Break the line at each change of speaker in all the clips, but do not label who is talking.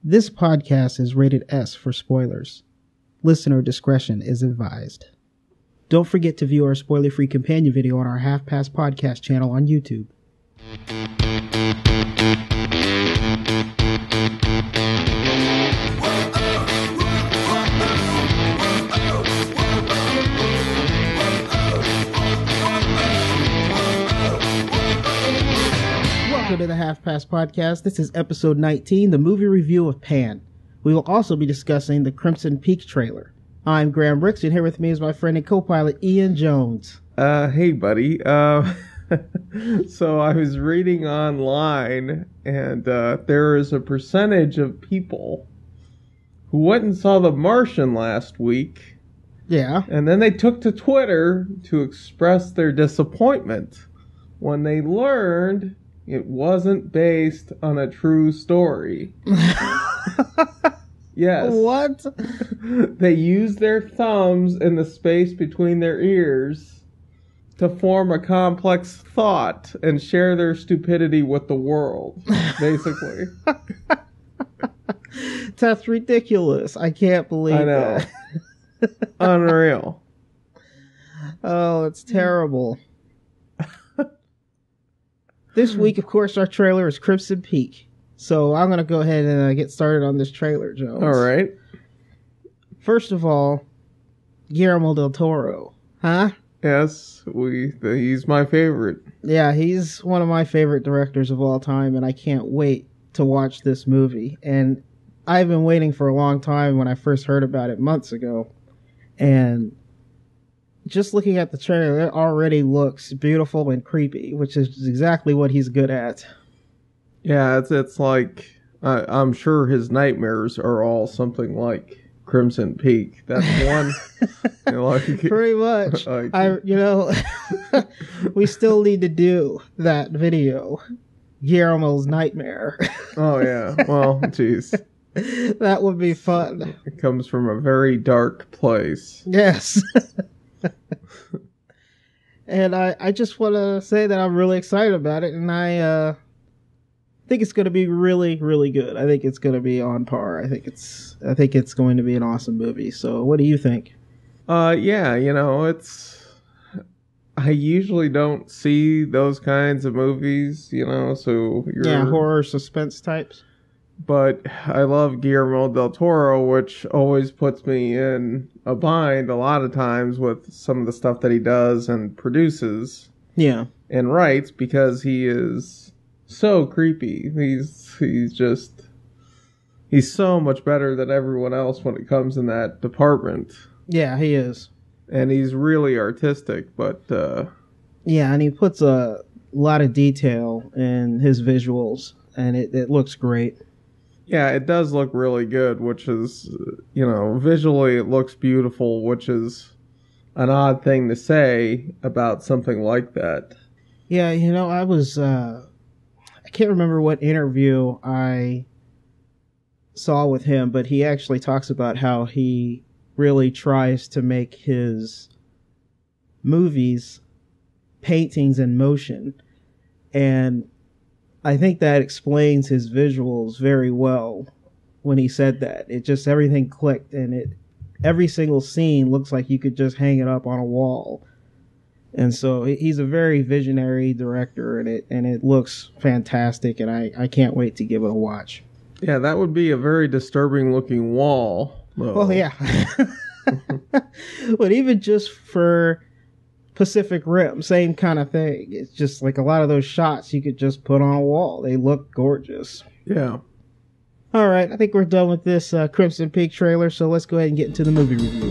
This podcast is rated S for spoilers. Listener discretion is advised. Don't forget to view our spoiler-free companion video on our Half Past Podcast channel on YouTube. Welcome to the Half Past Podcast. This is episode 19, the movie review of Pan. We will also be discussing the Crimson Peak trailer. I'm Graham Ricks, and here with me is my friend and co-pilot Ian Jones.
Hey buddy. So I was reading online, and there is a percentage of people who went and saw The Martian last week.
Yeah.
And then they took to Twitter to express their disappointment when they learned it wasn't based on a true story. Yes.
What?
They used their thumbs in the space between their ears to form a complex thought and share their stupidity with the world, basically.
That's ridiculous. I can't believe
I know.
that.
Unreal.
Oh, it's terrible. This week, of course, our trailer is Crimson Peak. So I'm going to go ahead and get started on this trailer, Jones.
All right.
First of all, Guillermo del Toro. Huh?
Yes, he's my favorite.
Yeah, he's one of my favorite directors of all time, and I can't wait to watch this movie. And I've been waiting for a long time when I first heard about it months ago. And just looking at the trailer, it already looks beautiful and creepy, which is exactly what he's good at.
Yeah, it's like, I'm sure his nightmares are all something like Crimson Peak. That's one.
Pretty much. We still need to do that video, Guillermo's Nightmare.
Oh, yeah. Well, jeez.
That would be fun.
It comes from a very dark place.
Yes. And I just want to say that I'm really excited about it, and I think it's going to be really, really good. I think it's going to be on par. I think it's going to be an awesome movie. So what do you think?
Yeah, I usually don't see those kinds of movies, so
horror suspense types.
But I love Guillermo del Toro, which always puts me in a bind a lot of times with some of the stuff that he does and produces.
Yeah.
And writes, because he is so creepy. He's so much better than everyone else when it comes in that department.
Yeah, he is.
And he's really artistic, but
yeah, and he puts a lot of detail in his visuals, and it looks great.
Yeah, it does look really good, which is, visually it looks beautiful, which is an odd thing to say about something like that.
Yeah, I was, I can't remember what interview I saw with him, but he actually talks about how he really tries to make his movies paintings in motion. And I think that explains his visuals very well when he said that. It just, everything clicked, and every single scene looks like you could just hang it up on a wall. And so he's a very visionary director, and it looks fantastic, and I can't wait to give it a watch.
Yeah, that would be a very disturbing looking wall, though.
Well, yeah. But even just for Pacific Rim, same kind of thing. It's just like a lot of those shots you could just put on a wall. They look gorgeous.
Yeah.
All right, I think we're done with this Crimson Peak trailer, so let's go ahead and get into the movie review.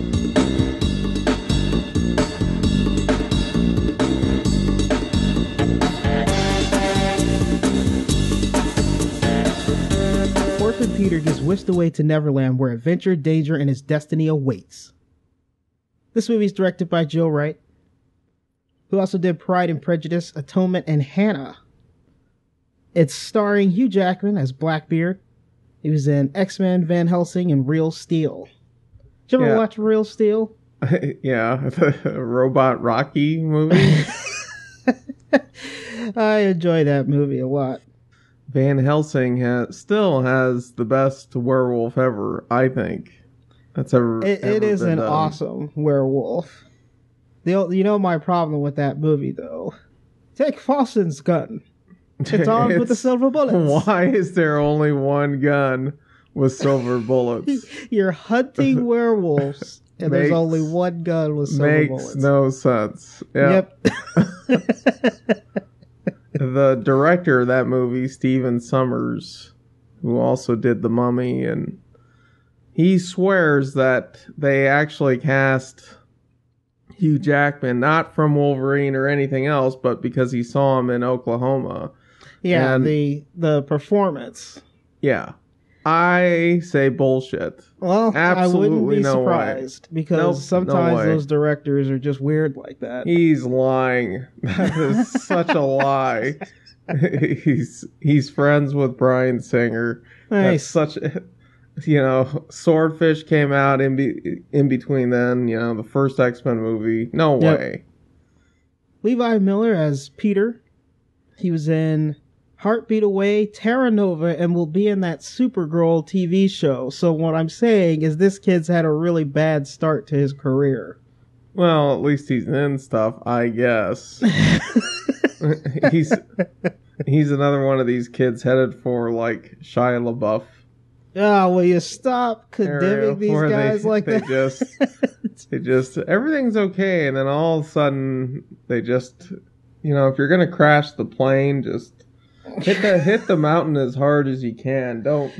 Orphan Peter gets whisked away to Neverland, where adventure, danger, and his destiny awaits. This movie is directed by Joe Wright, who also did Pride and Prejudice, Atonement, and Hannah. It's starring Hugh Jackman as Blackbeard. He was in X-Men, Van Helsing, and Real Steel. Did you ever watch Real Steel?
Yeah, the Robot Rocky movie.
I enjoy that movie a lot.
Van Helsing still has the best werewolf ever, I think. That's ever
It is
been
an
done.
awesome werewolf. You know my problem with that movie, though. Take Fawson's gun. It's armed with the silver bullets.
Why is there only one gun with silver bullets?
You're hunting werewolves, and there's only one gun with silver bullets.
Makes no sense. Yep. The director of that movie, Stephen Sommers, who also did The Mummy, and he swears that they actually cast Hugh Jackman not from Wolverine or anything else, but because he saw him in Oklahoma.
Yeah,
and,
the performance.
Yeah. I say bullshit.
Well,
absolutely
I wouldn't be
no
surprised
way.
because sometimes
no
those directors are just weird like that.
He's lying. That is such a lie. He's friends with Bryan Singer.
Nice.
That's such, Swordfish came out in between then. The first X-Men movie. No way.
Levi Miller as Peter. He was in Heartbeat Away, Terra Nova, and will be in that Supergirl TV show. So what I'm saying is this kid's had a really bad start to his career.
Well, at least he's in stuff, I guess. He's another one of these kids headed for, like, Shia LaBeouf.
Oh, will you stop condemning these guys like that?
They just, everything's okay, and then all of a sudden, they just, if you're gonna crash the plane, just hit the mountain as hard as you can. Don't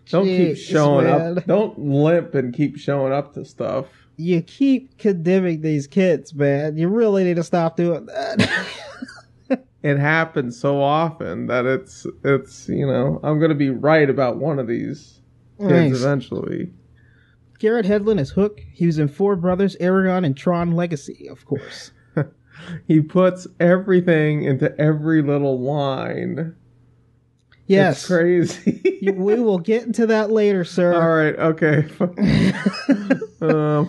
keep showing up. Don't limp and keep showing up to stuff.
You keep condemning these kids, man. You really need to stop doing that.
It happens so often that it's I'm going to be right about one of these kids eventually.
Garrett Hedlund as Hook. He was in Four Brothers, Aragon, and Tron Legacy, of course.
He puts everything into every little line.
Yes.
It's crazy.
We will get into that later, sir.
All right, okay.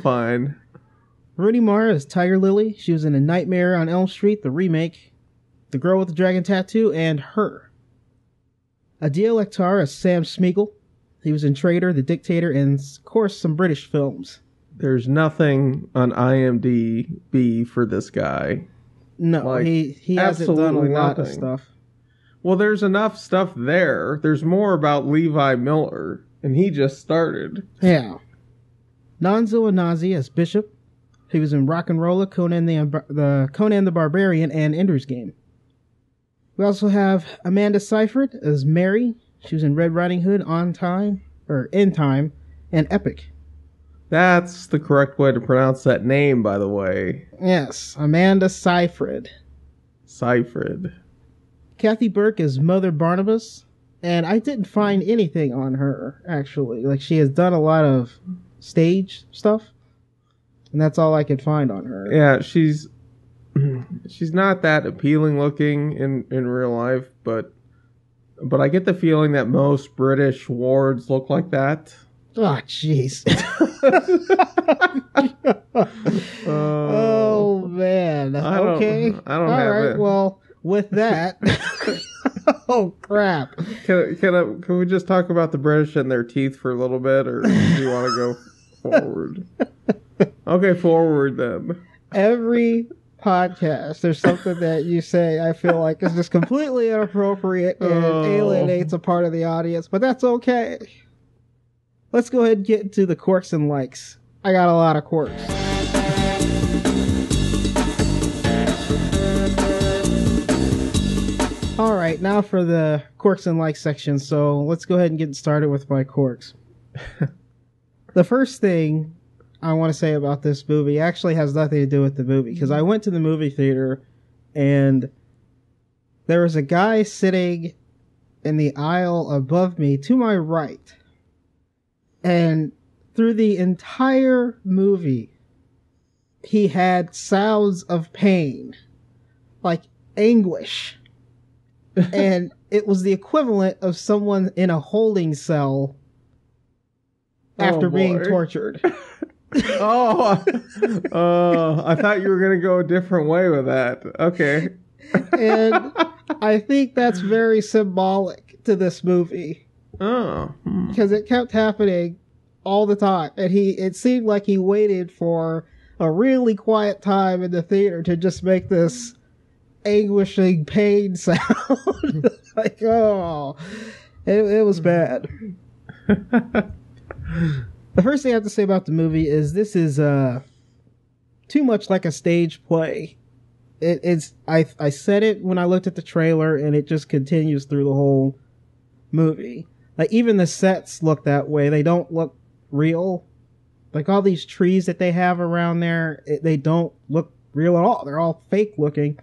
Fine.
Rooney Mara as Tiger Lily. She was in A Nightmare on Elm Street, the remake, The Girl with the Dragon Tattoo, and Her. Adil Akhtar as Sam Smeagol. He was in Traitor, The Dictator, and, of course, some British films.
There's nothing on IMDb for this guy.
No, he hasn't done a lot of stuff.
Well, there's enough stuff there. There's more about Levi Miller, and he just started.
Yeah. Nonzo Anazi as Bishop. He was in Rock and Rolla, Conan the Barbarian, and Ender's Game. We also have Amanda Seyfried as Mary. She was in Red Riding Hood, In Time, and Epic.
That's the correct way to pronounce that name, by the way.
Yes, Amanda Seyfried.
Seyfried.
Kathy Burke as Mother Barnabas. And I didn't find anything on her, actually. Like, she has done a lot of stage stuff. And that's all I could find on her.
Yeah, she's not that appealing looking in real life, but I get the feeling that most British wards look like that.
Oh, jeez. Oh, man. Okay.
I don't
all
have
right,
it.
Well, with that... Oh, crap.
Can we just talk about the British and their teeth for a little bit, or do you want to go forward? Okay, forward then.
Every podcast, there's something that you say I feel like is just completely inappropriate and alienates a part of the audience, but that's okay. Let's go ahead and get into the quirks and likes. I got a lot of quirks. Alright, now for the quirks and likes section, so let's go ahead and get started with my quirks. The first thing I want to say about this movie actually has nothing to do with the movie, because I went to the movie theater and there was a guy sitting in the aisle above me to my right, and through the entire movie he had sounds of pain, like anguish, and it was the equivalent of someone in a holding cell after being tortured.
I thought you were going to go a different way with that. Okay.
And I think that's very symbolic to this movie.
Oh.
Because it kept happening all the time. And it seemed like he waited for a really quiet time in the theater to just make this anguishing pain sound. Like, oh. It was bad. The first thing I have to say about the movie is this is too much like a stage play. I said it when I looked at the trailer, and it just continues through the whole movie. Like, even the sets look that way. They don't look real. Like, all these trees that they have around there, they don't look real at all. They're all fake looking.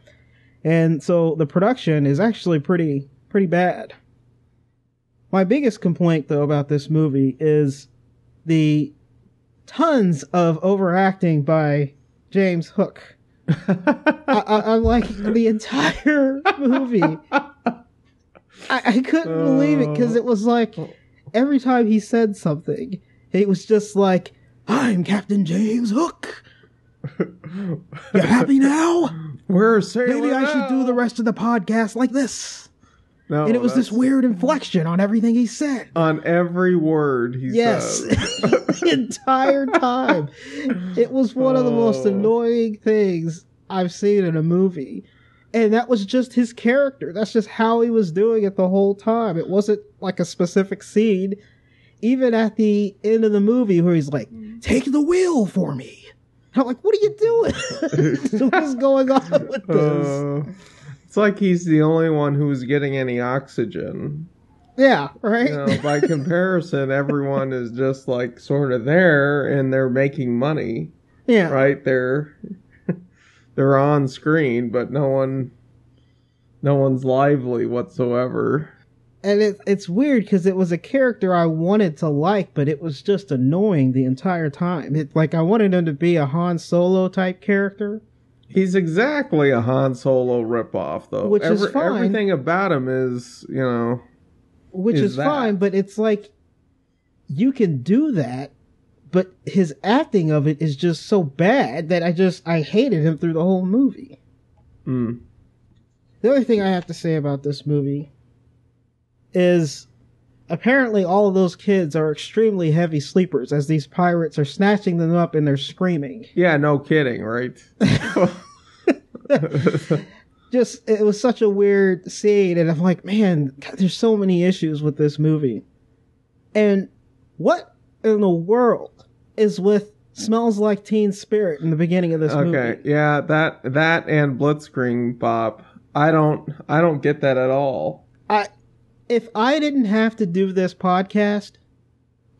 And so the production is actually pretty bad. My biggest complaint, though, about this movie is the tons of overacting by James Hook. I'm like, the entire movie, I couldn't believe it, because it was like, every time he said something, it was just like, I'm Captain James Hook. You happy now?
We're sailing
Maybe I should
now.
do the rest of the podcast like this.
No,
And it was this weird inflection on everything he said.
On every word he
Yes.
said.
The entire time. It was one of the most annoying things I've seen in a movie. And that was just his character. That's just how he was doing it the whole time. It wasn't like a specific scene. Even at the end of the movie where he's like, take the wheel for me. And I'm like, what are you doing? What is going on with this?
It's like he's the only one who's getting any oxygen.
Yeah, right?
You know, by comparison, everyone is just like sort of there, and they're making money.
Yeah.
Right? They're on screen, but no one's lively whatsoever.
And it's weird because it was a character I wanted to like, but it was just annoying the entire time. I wanted him to be a Han Solo type character.
He's exactly a Han Solo ripoff, though.
Which is fine.
Everything about him is, you know...
Which is fine, but it's like, you can do that, but his acting of it is just so bad that I hated him through the whole movie.
Mm.
The other thing I have to say about this movie is, apparently all of those kids are extremely heavy sleepers as these pirates are snatching them up and they're screaming.
Yeah, no kidding, right?
It was such a weird scene, and I'm like, man, God, there's so many issues with this movie. And what in the world is with Smells Like Teen Spirit in the beginning of this movie?
Okay, yeah, that and Blitzkrieg Bop, I don't get that at all.
If I didn't have to do this podcast,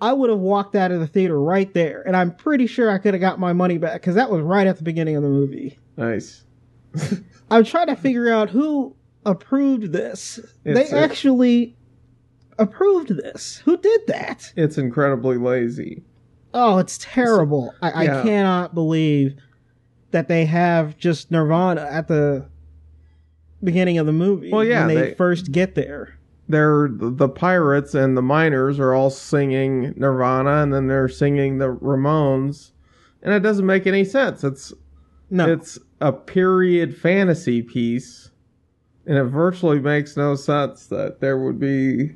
I would have walked out of the theater right there, and I'm pretty sure I could have got my money back, because that was right at the beginning of the movie.
Nice.
I'm trying to figure out who approved this. They actually approved this. Who did that?
It's incredibly lazy.
Oh, it's terrible. I cannot believe that they have just Nirvana at the beginning of the movie.
Well, yeah,
when they first get there.
The pirates and the miners are all singing Nirvana, and then they're singing the Ramones, and it doesn't make any sense. It's a period fantasy piece, and it virtually makes no sense that there would be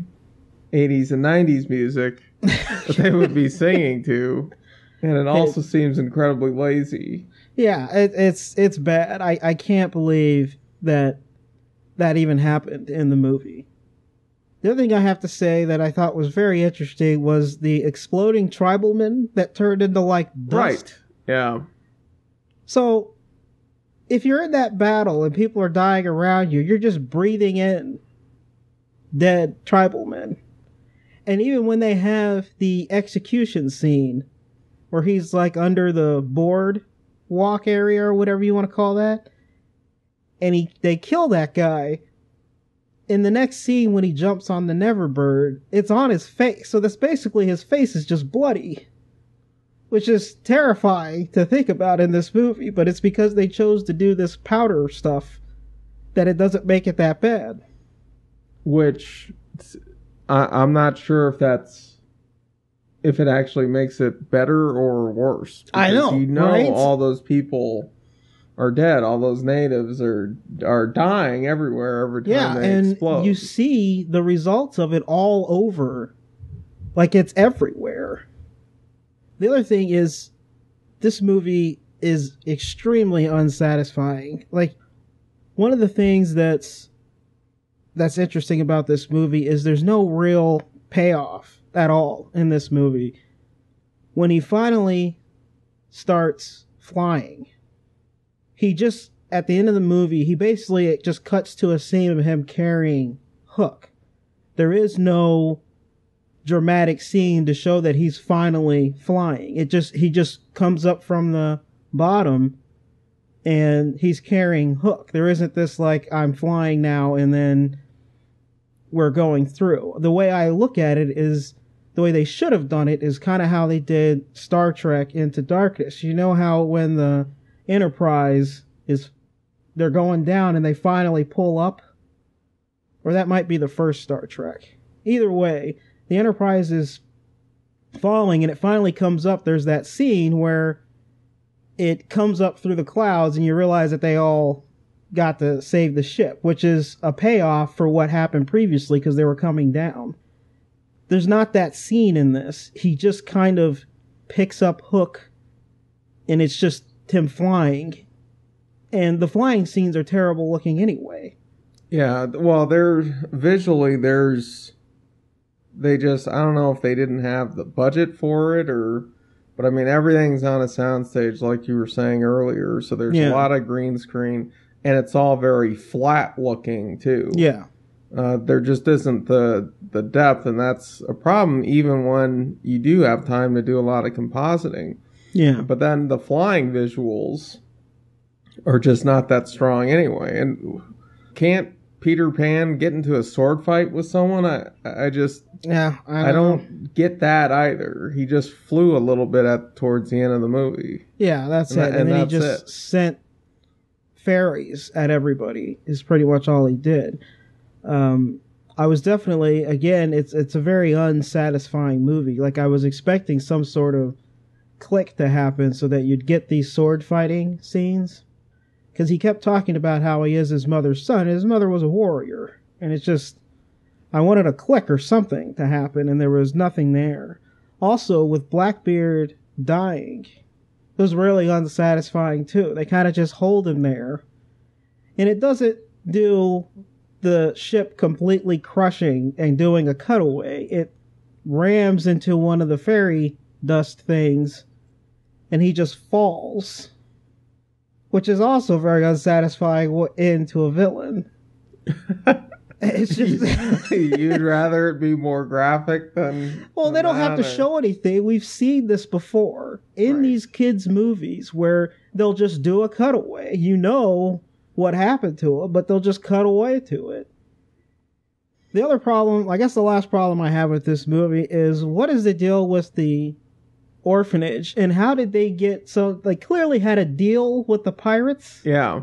80s and 90s music that they would be singing to, and it also seems incredibly lazy.
Yeah, it's bad. I can't believe that even happened in the movie. The other thing I have to say that I thought was very interesting was the exploding tribalmen that turned into, like, dust.
Right, yeah.
So, if you're in that battle and people are dying around you, you're just breathing in dead tribalmen. And even when they have the execution scene, where he's, like, under the board walk area or whatever you want to call that, and they kill that guy, in the next scene when he jumps on the Neverbird, it's on his face. So that's basically his face is just bloody. Which is terrifying to think about in this movie, but it's because they chose to do this powder stuff that it doesn't make it that bad.
Which, I'm not sure if it actually makes it better or worse.
I know,
you know,
right?
all those people are dead. All those natives are dying everywhere every time they explode.
You see the results of it all over. Like, it's everywhere. The other thing is, this movie is extremely unsatisfying. Like, one of the things that's interesting about this movie is there's no real payoff at all in this movie. When he finally starts flying, he just, at the end of the movie, it just cuts to a scene of him carrying Hook. There is no dramatic scene to show that he's finally flying. He just comes up from the bottom and he's carrying Hook. There isn't this like, I'm flying now and then we're going through. The way I look at it is, the way they should have done it is kind of how they did Star Trek Into Darkness. You know how when the Enterprise they're going down and they finally pull up? Or that might be the first Star Trek. Either way, the Enterprise is falling and it finally comes up. There's that scene where it comes up through the clouds and you realize that they all got to save the ship, which is a payoff for what happened previously because they were coming down. There's not that scene in this. He just kind of picks up Hook and it's just him flying. And the flying scenes are terrible looking anyway.
Yeah, well, I don't know if they didn't have the budget for it but I mean, everything's on a soundstage like you were saying earlier, so there's a lot of green screen, and it's all very flat looking too.
Yeah.
There just isn't the depth, and that's a problem even when you do have time to do a lot of compositing.
Yeah.
But then the flying visuals are just not that strong anyway. And can't Peter Pan get into a sword fight with someone? I don't get that either. He just flew a little bit towards the end of the movie.
Yeah, that's it. And then he just sent fairies at everybody is pretty much all he did. I was definitely, again, it's a very unsatisfying movie. Like, I was expecting some sort of click to happen so that you'd get these sword fighting scenes. Because he kept talking about how he is his mother's son. His mother was a warrior. And it's just, I wanted a click or something to happen, and there was nothing there. Also, with Blackbeard dying, it was really unsatisfying too. They kind of just hold him there. And it doesn't do the ship completely crushing and doing a cutaway. It rams into one of the fairy dust things, and he just falls. Which is also very unsatisfying into a villain. It's just
you'd rather it be more graphic than.
Well, they don't have to show anything. We've seen this before in these kids' movies where they'll just do a cutaway. You know what happened to him, but they'll just cut away to it. The other problem, I guess the last problem I have with this movie is, what is the deal with the orphanage, and how did they get, so they clearly had a deal with the pirates?
Yeah.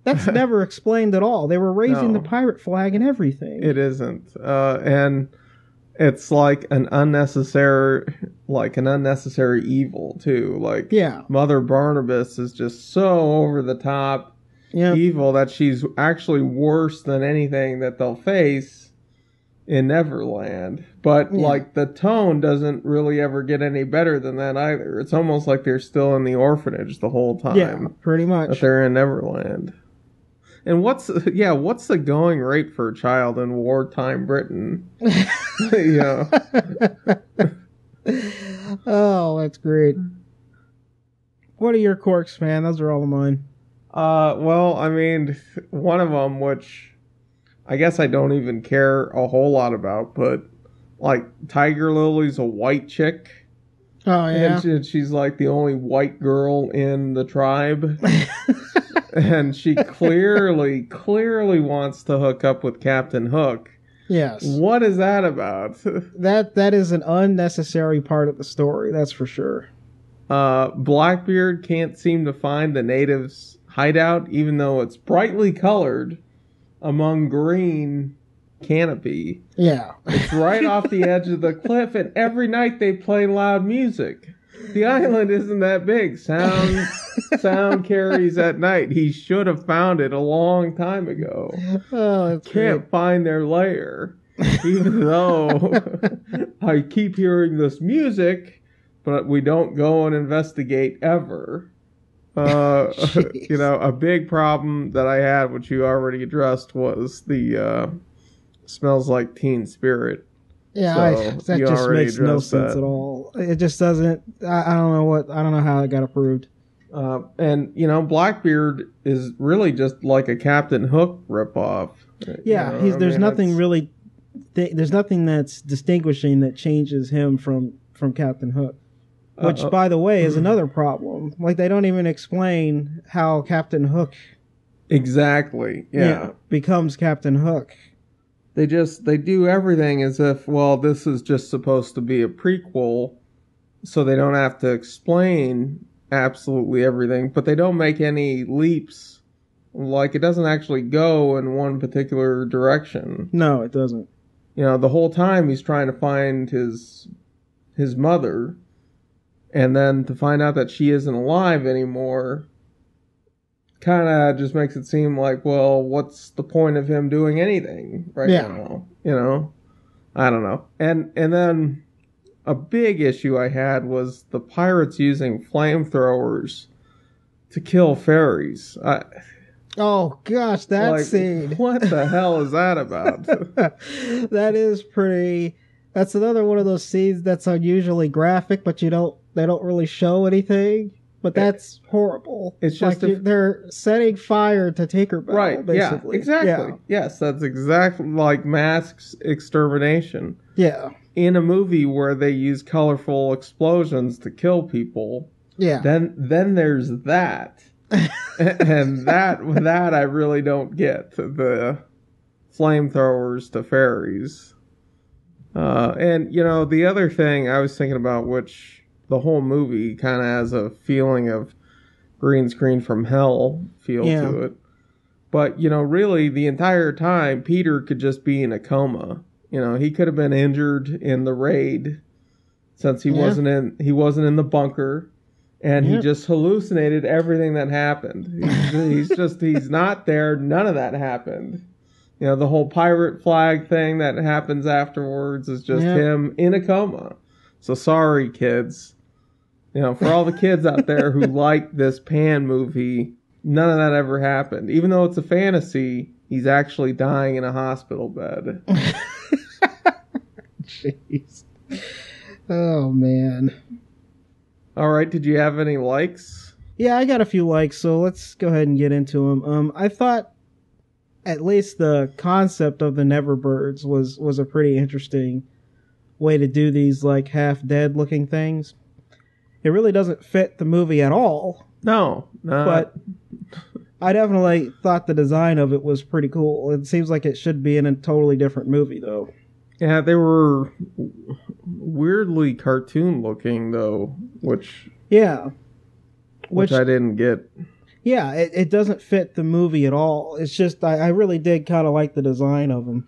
That's never explained at all. They were raising the pirate flag and everything.
It isn't. And it's like an unnecessary evil too. Like, Mother Barnabas is just so over the top evil that she's actually worse than anything that they'll face in Neverland. But like, the tone doesn't really ever get any better than that either. It's almost like they're still in the orphanage the whole time.
Yeah, pretty much.
That they're in Neverland. And what's the going rate for a child in wartime Britain?
Oh, that's great. What are your quirks, man? Those are all of mine.
Well, I mean, one of them, which I guess I don't even care a whole lot about, but like, Tiger Lily's a white chick.
Oh, yeah.
And she's like the only white girl in the tribe. And she clearly wants to hook up with Captain Hook.
Yes.
What is that about?
That is an unnecessary part of the story, that's for sure.
Blackbeard can't seem to find the natives' hideout, even though it's brightly colored among green canopy.
Yeah.
It's right off the edge of the cliff, and every night they play loud music. The island isn't that big. Sound Sound carries at night. He should have found it a long time ago.
Oh, that's
Can't find their lair. Even though I keep hearing this music, but we don't go and investigate ever. A big problem that I had, which you already addressed, was the smells like Teen Spirit.
Yeah,
So
that just makes no sense at all. It just doesn't. I don't know how it got approved.
And Blackbeard is really just like a Captain Hook ripoff.
Yeah, there's nothing really. There's nothing that's distinguishing that changes him from Captain Hook. Which, by the way, is another problem. Like, they don't even explain how Captain Hook
exactly
becomes Captain Hook.
They do everything as if, well, this is just supposed to be a prequel, so they don't have to explain absolutely everything, but they don't make any leaps. Like, it doesn't actually go in one particular direction.
No, it doesn't.
The whole time he's trying to find his mother, and then to find out that she isn't alive anymore kind of just makes it seem like, well, what's the point of him doing anything now? I don't know. And then a big issue I had was the pirates using flamethrowers to kill fairies.
Oh gosh, that scene.
What the hell is that about?
That is pretty. That's another one of those scenes that's unusually graphic, but they don't really show anything. But that's horrible.
It's just
they're setting fire to Tinkerbell,
right?
Basically.
Yeah, exactly. Yeah. Yes, that's exactly like mass extermination.
Yeah.
In a movie where they use colorful explosions to kill people.
Yeah.
Then there's that, and that I really don't get, the flamethrowers to fairies. And the other thing I was thinking about, which the whole movie kind of has a feeling of green screen from hell feel to it. But, really the entire time Peter could just be in a coma. He could have been injured in the raid since he wasn't in the bunker, and he just hallucinated everything that happened. He's not there. None of that happened. The whole pirate flag thing that happens afterwards is just him in a coma. So sorry, kids. For all the kids out there who like this Pan movie, none of that ever happened. Even though it's a fantasy, he's actually dying in a hospital bed.
Jeez. Oh, man.
All right, did you have any likes?
Yeah, I got a few likes, so let's go ahead and get into them. I thought at least the concept of the Neverbirds was a pretty interesting way to do these, like, half-dead looking things. It really doesn't fit the movie at all.
No.
But I definitely thought the design of it was pretty cool. It seems like it should be in a totally different movie, though.
Yeah, they were weirdly cartoon looking, though, which I didn't get.
Yeah, it doesn't fit the movie at all. It's just, I really did kind of like the design of them.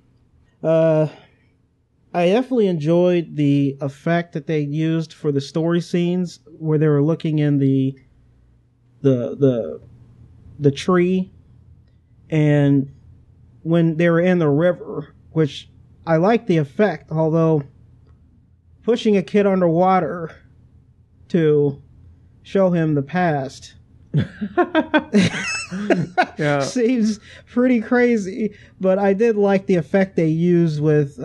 I definitely enjoyed the effect that they used for the story scenes where they were looking in the tree, and when they were in the river, which I liked the effect, although pushing a kid underwater to show him the past seems pretty crazy, but I did like the effect they used with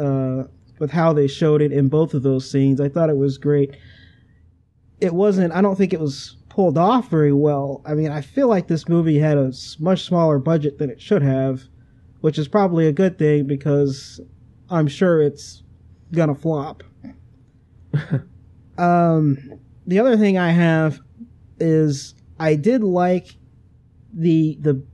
how they showed it in both of those scenes. I thought it was great. I don't think it was pulled off very well. I mean, I feel like this movie had a much smaller budget than it should have, which is probably a good thing because I'm sure it's gonna flop. The other thing I have is I did like the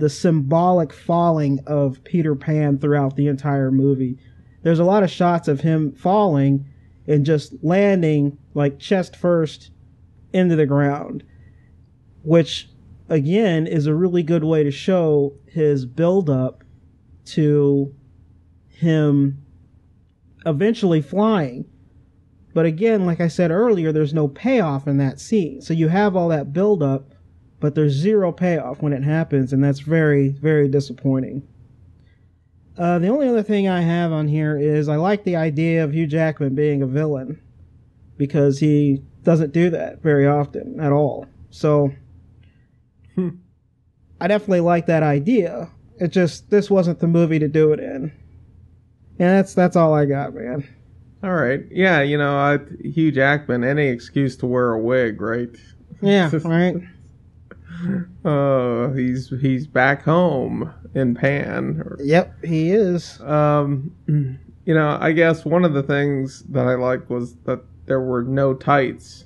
symbolic falling of Peter Pan throughout the entire movie. There's a lot of shots of him falling and just landing like chest first into the ground, which again is a really good way to show his build up to him eventually flying. But again, like I said earlier, there's no payoff in that scene. So you have all that build up but there's zero payoff when it happens, and that's very, very disappointing. The only other thing I have on here is I like the idea of Hugh Jackman being a villain, because he doesn't do that very often at all. So I definitely like that idea. It just, this wasn't the movie to do it in. And that's all I got, man.
All right. Yeah, Hugh Jackman, any excuse to wear a wig, right?
Yeah, right.
He's back home in Pan.
Yep, he is.
I guess one of the things that I liked was that there were no tights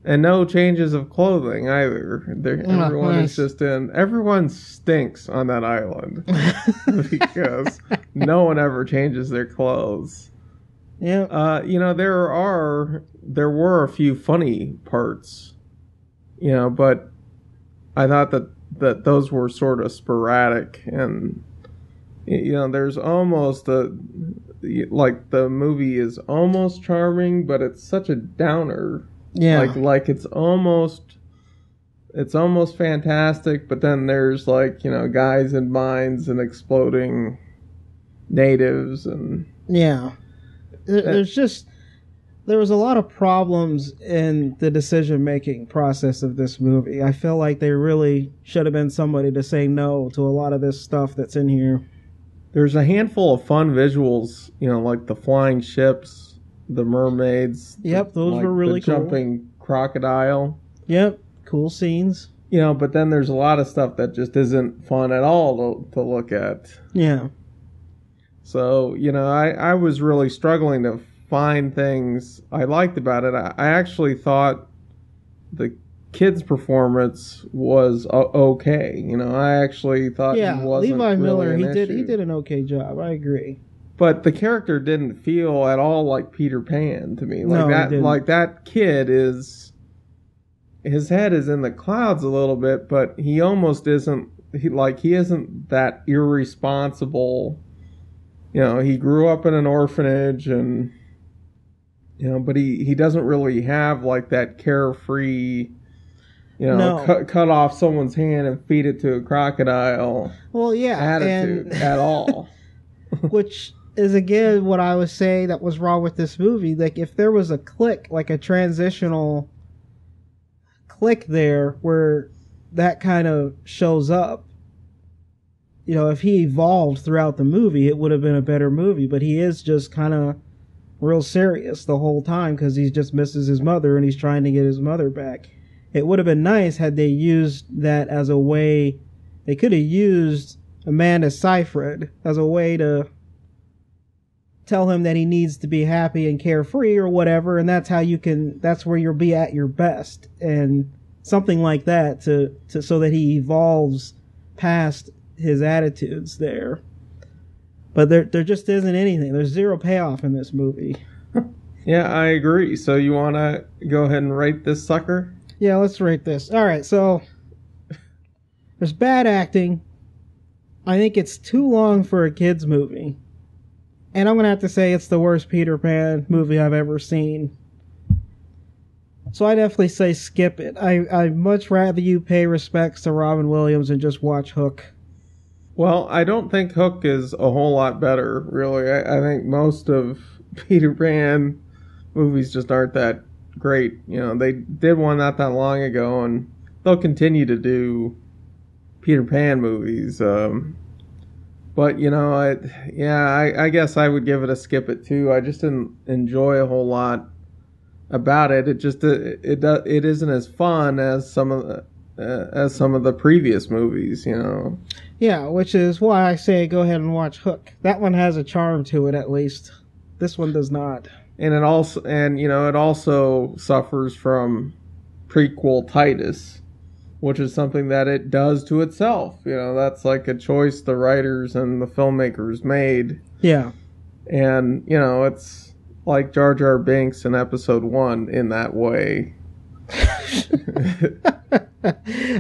and no changes of clothing either. Everyone is just everyone stinks on that island because no one ever changes their clothes.
Yeah.
There were a few funny parts, but I thought that those were sort of sporadic, and there's almost the movie is almost charming, but it's such a downer.
Yeah.
Like it's almost fantastic, but then there's guys in mines and exploding natives and
yeah. There was a lot of problems in the decision-making process of this movie. I feel like there really should have been somebody to say no to a lot of this stuff that's in here.
There's a handful of fun visuals, like the flying ships, the mermaids.
Yep, those were really cool.
The jumping crocodile.
Yep, cool scenes.
But then there's a lot of stuff that just isn't fun at all to look at.
Yeah.
So, I was really struggling to find things I liked about it. I actually thought the kid's performance was okay. I actually thought he wasn't
Levi Miller,
really
he did an okay job. I agree.
But the character didn't feel at all like Peter Pan to me. That kid is, his head is in the clouds a little bit, but he almost isn't. He isn't that irresponsible. He grew up in an orphanage, and but he doesn't really have that carefree, cut off someone's hand and feed it to a crocodile.
Well, yeah,
attitude at all.
Which is again what I was saying that was wrong with this movie. Like, if there was a click, like a transitional click there where that kind of shows up, if he evolved throughout the movie, it would have been a better movie. But he is just kind of real serious the whole time because he just misses his mother and he's trying to get his mother back. It would have been nice had they used that as a way. They could have used Amanda Seyfried as a way to tell him that he needs to be happy and carefree or whatever, and that's where you'll be at your best, and something like that so that he evolves past his attitudes there. But there just isn't anything. There's zero payoff in this movie.
Yeah, I agree. So you want to go ahead and rate this sucker?
Yeah, let's rate this. All right, so there's bad acting. I think it's too long for a kid's movie. And I'm going to have to say it's the worst Peter Pan movie I've ever seen. So I definitely say skip it. I'd much rather you pay respects to Robin Williams and just watch Hook.
Well, I don't think Hook is a whole lot better, really. I think most of Peter Pan movies just aren't that great. They did one not that long ago, and they'll continue to do Peter Pan movies. But, I guess I would give it a skip it, too. I just didn't enjoy a whole lot about it. It just it isn't as fun as some of the previous movies,
Yeah, which is why I say go ahead and watch Hook. That one has a charm to it, at least. This one does not.
And it also suffers from prequel Titus, which is something that it does to itself. That's like a choice the writers and the filmmakers made.
Yeah.
And, it's like Jar Jar Binks in episode 1 in that way.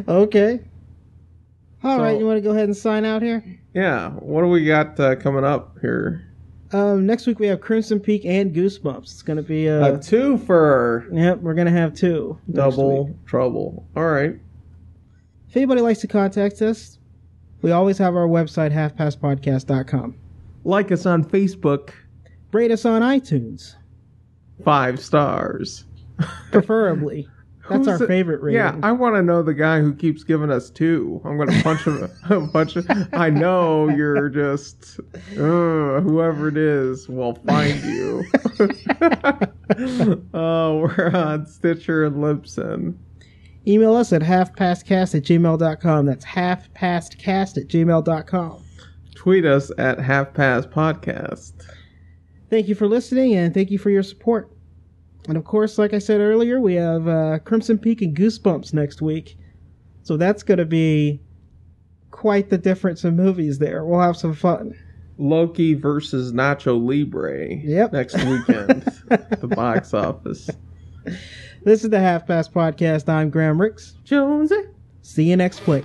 Okay. All right, you want to go ahead and sign out here?
Yeah. What do we got coming up here?
Next week we have Crimson Peak and Goosebumps. It's going to be
a twofer.
Yep, we're going to have two.
Double trouble. All right.
If anybody likes to contact us, we always have our website, halfpastpodcast.com.
Like us on Facebook.
Rate us on iTunes.
5 stars.
Preferably. That's our favorite rating.
Yeah, I want to know the guy who keeps giving us 2. I'm going to punch him a bunch of... I know you're just... whoever it is will find you. Oh, we're on Stitcher and Libsyn.
Email us at halfpastcast@gmail.com. That's halfpastcast@gmail.com.
Tweet us at halfpastpodcast.
Thank you for listening, and thank you for your support. And of course, like I said earlier, we have Crimson Peak and Goosebumps next week. So that's going to be quite the difference in movies there. We'll have some fun.
Loki versus Nacho Libre.
Yep.
Next weekend at the box office.
This is the Half Past Podcast. I'm Graham Ricks.
Jonesy.
See you next week.